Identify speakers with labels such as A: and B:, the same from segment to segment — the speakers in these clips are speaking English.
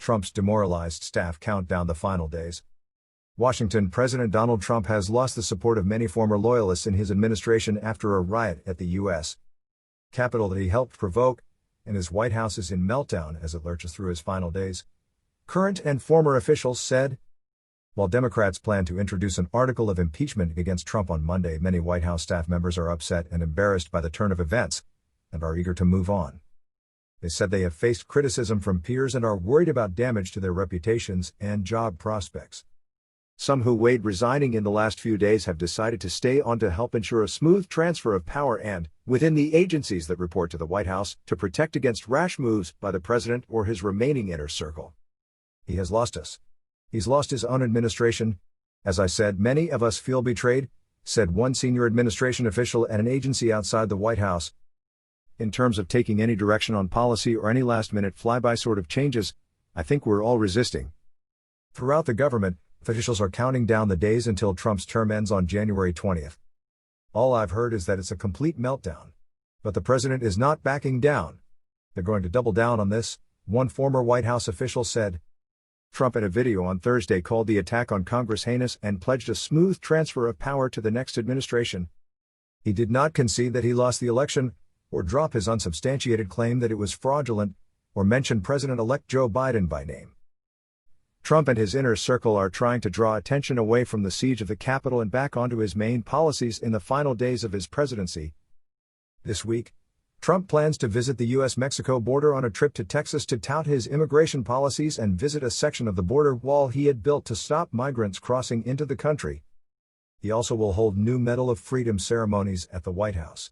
A: Trump's demoralized staff count down the final days. Washington. President Donald Trump has lost the support of many former loyalists in his administration after a riot at the U.S. Capitol that he helped provoke, and his White House is in meltdown as it lurches through his final days. Current and former officials said. While Democrats plan to introduce an article of impeachment against Trump on Monday, many White House staff members are upset and embarrassed by the turn of events, and are eager to move on. They said they have faced criticism from peers and are worried about damage to their reputations and job prospects. Some who weighed resigning in the last few days have decided to stay on to help ensure a smooth transfer of power and, within the agencies that report to the White House, to protect against rash moves by the president or his remaining inner circle. He has lost us. He's lost his own administration. As I said, many of us feel betrayed, said one senior administration official at an agency outside the White House. In terms of taking any direction on policy or any last-minute flyby sort of changes, I think we're all resisting. Throughout the government, officials are counting down the days until Trump's term ends on January 20th. All I've heard is that it's a complete meltdown. But the president is not backing down. They're going to double down on this, one former White House official said. Trump in a video on Thursday called the attack on Congress heinous and pledged a smooth transfer of power to the next administration. He did not concede that he lost the election, or drop his unsubstantiated claim that it was fraudulent, or mention President-elect Joe Biden by name. Trump and his inner circle are trying to draw attention away from the siege of the Capitol and back onto his main policies in the final days of his presidency. This week, Trump plans to visit the U.S.-Mexico border on a trip to Texas to tout his immigration policies and visit a section of the border wall he had built to stop migrants crossing into the country. He also will hold new Medal of Freedom ceremonies at the White House.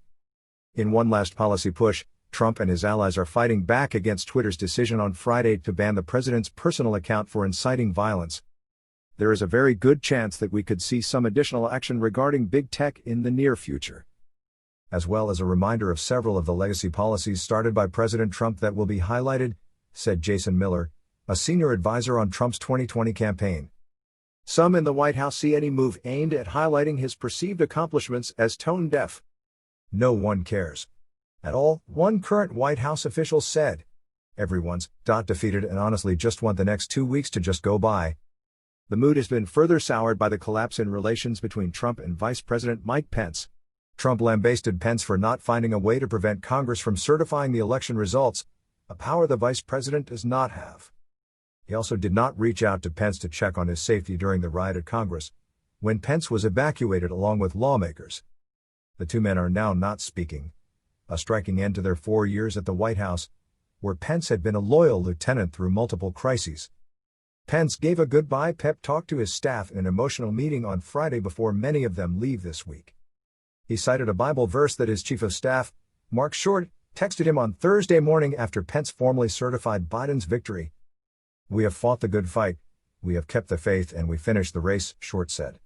A: In one last policy push, Trump and his allies are fighting back against Twitter's decision on Friday to ban the president's personal account for inciting violence. There is a very good chance that we could see some additional action regarding big tech in the near future, as well as a reminder of several of the legacy policies started by President Trump that will be highlighted, said Jason Miller, a senior advisor on Trump's 2020 campaign. Some in the White House see any move aimed at highlighting his perceived accomplishments as tone-deaf. No one cares at all, one current White House official said. Everyone's defeated and honestly just want the next 2 weeks to just go by. The mood has been further soured by the collapse in relations between Trump and Vice President Mike Pence. Trump lambasted Pence for not finding a way to prevent Congress from certifying the election results, a power the vice president does not have. He also did not reach out to Pence to check on his safety during the riot at Congress, when Pence was evacuated along with lawmakers. The two men are now not speaking, a striking end to their 4 years at the White House, where Pence had been a loyal lieutenant through multiple crises. Pence gave a goodbye pep talk to his staff in an emotional meeting on Friday before many of them leave this week. He cited a Bible verse that his chief of staff, Mark Short, texted him on Thursday morning after Pence formally certified Biden's victory. "We have fought the good fight, we have kept the faith and we finished the race," Short said.